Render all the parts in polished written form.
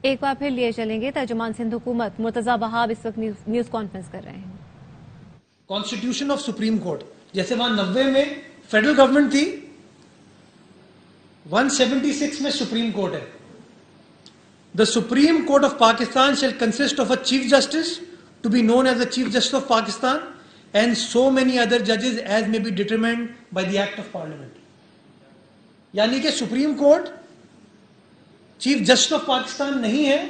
ایک بار پھر لیے چلیں گے ترجمان سندھ حکومت مرتضی وہاب اس وقت نیوز کانفرنس کر رہے ہیں. کانسٹیٹیوشن آف سپریم کورٹ، جیسے وہاں 90 میں فیڈرل گورنمنٹ تھی، 176 میں سپریم کورٹ ہے. The Supreme Court of Pakistan shall consist of a Chief Justice to be known as the Chief Justice of Pakistan and so many other judges as may be determined by the Act of Parliament. یعنی کہ supreme court chief justice of Pakistan نہیں ہے،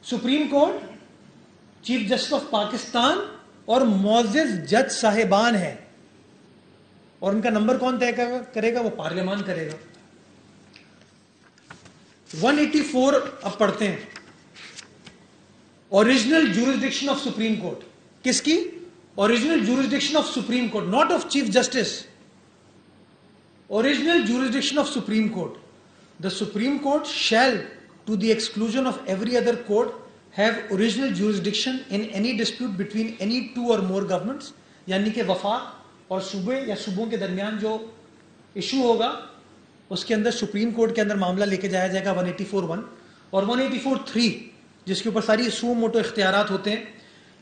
supreme court chief justice of Pakistan اور معزز جج صاحبان ہے، اور ان کا نمبر کون طے کرے گا؟ وہ پارلیمان کرے گا. 184 اب پڑھتے ہیں. Original jurisdiction of supreme court, کس کی؟ Original jurisdiction of supreme court, not of chief justice. Original jurisdiction of supreme court. The Supreme Court shall, to the exclusion of every other court, have original jurisdiction in any dispute between any two or more governments. یعنی کہ وفاق اور صوبے یا صوبوں کے درمیان جو ایشو ہوگا اس کے اندر سپریم کورٹ کے اندر معاملہ لے کے جایا جائے گا. 184(1) اور 184(3) جس کے اوپر ساری سو موٹو اختیارات ہوتے ہیں.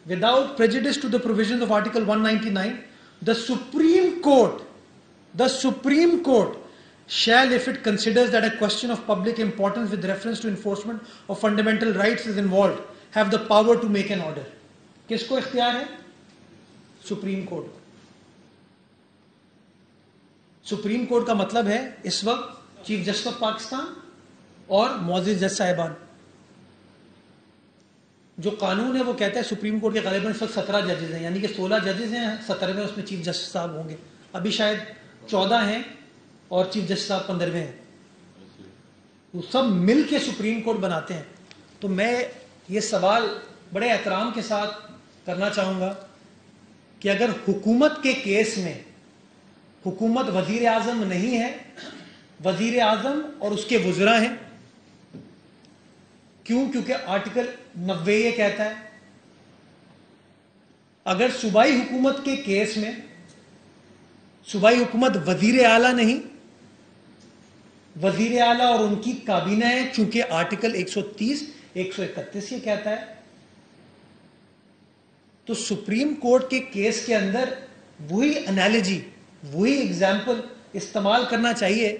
Without prejudice to the provisions of Article 199, the Supreme Court shall, if it considers that a question of public importance with reference to enforcement of fundamental rights is involved, have the power to make an order. کس کو اختیار ہے؟ Supreme court. Supreme court کا مطلب ہے اس وقت chief justice of Pakistan اور معزز جج صاحبان. جو قانون ہے وہ کہتا ہے سپریم کورٹ کے غالباً اس وقت 17 ججز ہیں، یعنی کہ 16 ججز ہیں، 17ویں اس میں چیف جسٹس صاحب ہوں گے. ابھی شاید 14 ہیں اور چیف جسٹس صاحب 15ویں ہیں. وہ سب مل کے سپریم کورٹ بناتے ہیں. تو میں یہ سوال بڑے احترام کے ساتھ کرنا چاہوں گا کہ اگر حکومت کے کیس میں حکومت وزیر اعظم نہیں ہے، وزیر اعظم اور اس کے وزراء ہیں. کیوں؟ کیونکہ آرٹیکل 90 یہ کہتا ہے اگر صوبائی حکومت کے کیس میں صوبائی حکومت وزیر اعلیٰ نہیں، وزیر اعلیٰ اور ان کی کابینہ ہے، چونکہ آرٹیکل 130 131 یہ کہتا ہے، تو سپریم کورٹ کے کیس کے اندر وہی انالوجی، وہی ایگزامپل استعمال کرنا چاہیے.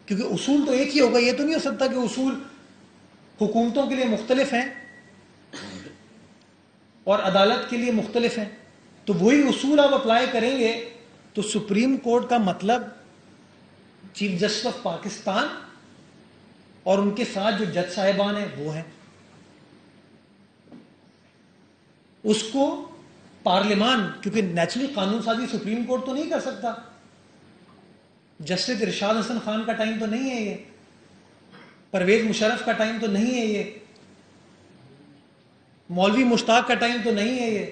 کیونکہ اصول تو ایک ہی ہوگا. یہ تو نہیں ہو سکتا کہ اصول حکومتوں کے لیے مختلف ہیں اور عدالت کے لیے مختلف ہیں. تو وہی اصول آپ اپلائی کریں گے تو سپریم کورٹ کا مطلب چیف جسٹس آف پاکستان اور ان کے ساتھ جو جج صاحبان ہیں وہ ہیں. اس کو پارلیمان، کیونکہ نیچرلی قانون سازی سپریم کورٹ تو نہیں کر سکتا. جسٹس ارشاد حسن خان کا ٹائم تو نہیں ہے، یہ پرویز مشرف کا ٹائم تو نہیں ہے، یہ مولوی مشتاق کا ٹائم تو نہیں ہے.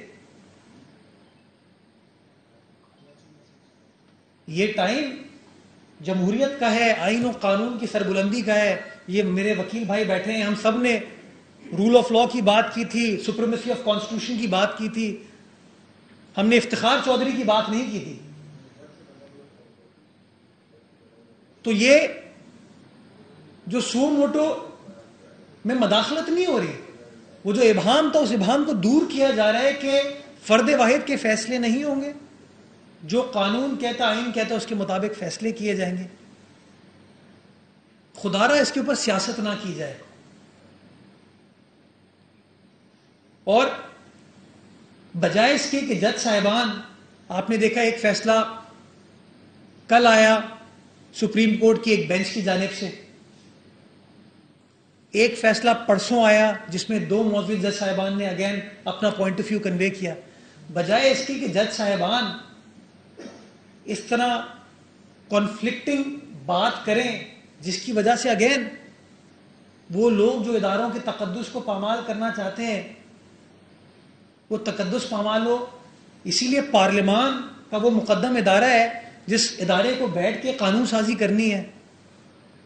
یہ ٹائم جمہوریت کا ہے، آئین و قانون کی سربلندی کا ہے. یہ میرے وکیل بھائی بیٹھے ہیں، ہم سب نے رول آف لا کی بات کی تھی، سپریمیسی آف کانسٹیٹیوشن کی بات کی تھی. ہم نے افتخار چودھری کی بات نہیں کی تھی. تو یہ جو سو موٹو میں مداخلت نہیں ہو رہی، وہ جو ابہام تھا اس ابہام کو دور کیا جا رہا ہے کہ فرد واحد کے فیصلے نہیں ہوں گے، جو قانون کہتا، آئین کہتا اس کے مطابق فیصلے کیے جائیں گے. خدا را اس کے اوپر سیاست نہ کی جائے. اور بجائے اس کے کہ جج صاحبان، آپ نے دیکھا ایک فیصلہ کل آیا سپریم کورٹ کی ایک بینچ کی جانب سے، ایک فیصلہ پرسوں آیا جس میں 2 معزز جج صاحبان نے اگین اپنا پوائنٹ آف ویو کنوے کیا. بجائے اس کی کہ جج صاحبان اس طرح کانفلکٹنگ بات کریں جس کی وجہ سے اگین وہ لوگ جو اداروں کے تقدس کو پامال کرنا چاہتے ہیں وہ تقدس پامال ہو. اسی لیے پارلیمان کا وہ مقدم ادارہ ہے جس ادارے کو بیٹھ کے قانون سازی کرنی ہے،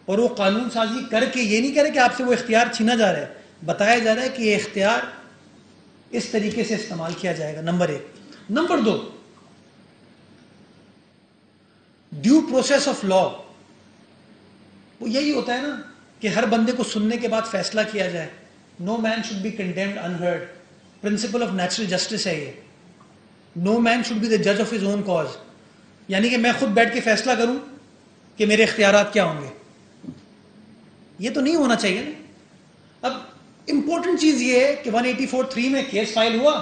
اور وہ قانون سازی کر کے یہ نہیں کہہ رہے کہ آپ سے وہ اختیار چھینا جا رہا ہے، بتایا جا رہا ہے کہ یہ اختیار اس طریقے سے استعمال کیا جائے گا. Number 1. Number 2، due process of law. وہ یہی ہوتا ہے نا کہ ہر بندے کو سننے کے بعد فیصلہ کیا جائے. No man should be condemned unheard. Principle of natural justice ہے یہ. نو مین شوڈ بی دا جج آف ہز اون کاز. یعنی کہ میں خود بیٹھ کے فیصلہ کروں کہ میرے اختیارات کیا ہوں گے. یہ تو نہیں ہونا چاہیے نا. اب امپورٹنٹ چیز یہ ہے کہ 184(3) میں کیس فائل ہوا,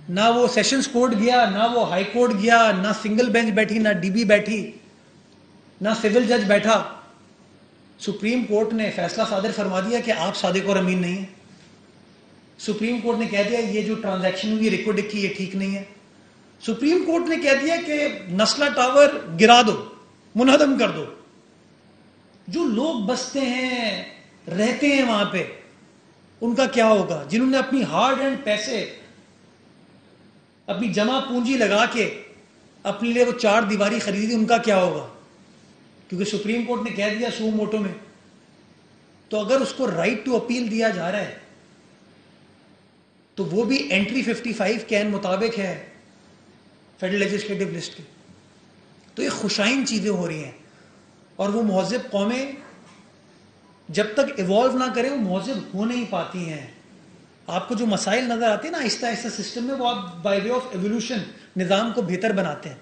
نہ وہ سیشنز کورٹ گیا, نہ وہ ہائی کورٹ گیا, نہ سنگل بینچ بیٹھی, نہ ڈی بی بیٹھی, نہ سول جج بیٹھا. سپریم کورٹ نے فیصلہ صادر فرما دیا کہ آپ صادق اور امین نہیں ہیں. سپریم کورٹ نے کہہ دیا یہ جو ٹرانزیکشن ہوئی ریکو ڈکی یہ ٹھیک نہیں ہے. سپریم کورٹ نے کہہ دیا کہ نسلہ ٹاور گرا دو, منہدم کر دو. جو لوگ بستے ہیں, رہتے ہیں وہاں پہ, ان کا کیا ہوگا؟ جنہوں نے اپنی ہارڈ اینڈ پیسے, اپنی جمع پونجی لگا کے اپنے لیے وہ 4 دیواری خریدی, ان کا کیا ہوگا؟ کیونکہ سپریم کورٹ نے کہہ دیا سو موٹو میں. تو اگر اس کو رائٹ ٹو اپیل دیا جا رہا ہے تو وہ بھی انٹری 55 کے مطابق ہے فیڈرل لیجسلیٹو لسٹ کی. تو یہ خوشائن چیزیں ہو رہی ہیں, اور وہ مہذب قومیں جب تک ایوالو نہ کریں وہ مہذب ہو نہیں پاتی ہیں. آپ کو جو مسائل نظر آتے ہیں نا آہستہ آہستہ سسٹم میں, وہ آپ بائی وے آف ایولیوشن نظام کو بہتر بناتے ہیں.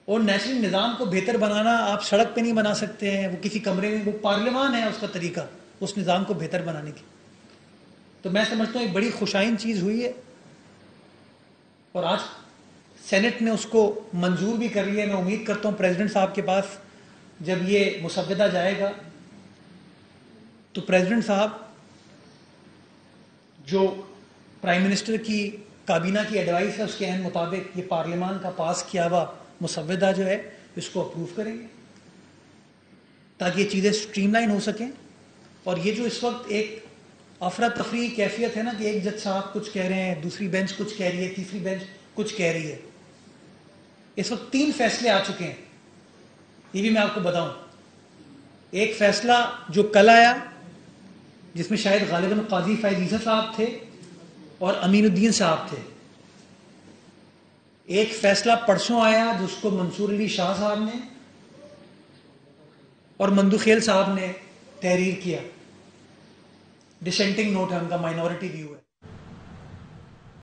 اور نیشنل نظام کو بہتر بنانا آپ سڑک پہ نہیں بنا سکتے ہیں, وہ کسی کمرے میں, وہ پارلیمان ہے اس کا طریقہ اس نظام کو بہتر بنانے کی. تو میں سمجھتا ہوں ایک بڑی خوشائن چیز ہوئی ہے, اور آج سینٹ نے اس کو منظور بھی کر لیا. میں امید کرتا ہوں پریزیڈنٹ صاحب کے پاس جب یہ مسودہ جائے گا تو پریزیڈنٹ صاحب جو پرائم منسٹر کی کابینہ کی ایڈوائس ہے اس کے عین مطابق یہ پارلیمان کا پاس کیا ہوا مسودہ جو ہے اس کو اپروو کریں گے, تاکہ یہ چیزیں سٹریم لائن ہو سکیں. اور یہ جو اس وقت ایک افراتفری کیفیت ہے نا کہ ایک جج صاحب کچھ کہہ رہے ہیں, دوسری بینچ کچھ کہہ رہی ہے, تیسری بینچ کچھ کہہ رہی ہے. اس وقت 3 فیصلے آ چکے ہیں, یہ بھی میں آپ کو بتاؤں. ایک فیصلہ جو کل آیا جس میں شاید غالباً قاضی فائز عیسیٰ صاحب تھے اور امین الدین صاحب تھے. ایک فیصلہ پرسوں آیا جس کو منصور علی شاہ صاحب نے اور مندو خیل صاحب نے تحریر کیا. ڈسینٹنگ نوٹ ہے ان کا, مائنورٹی ویو ہے.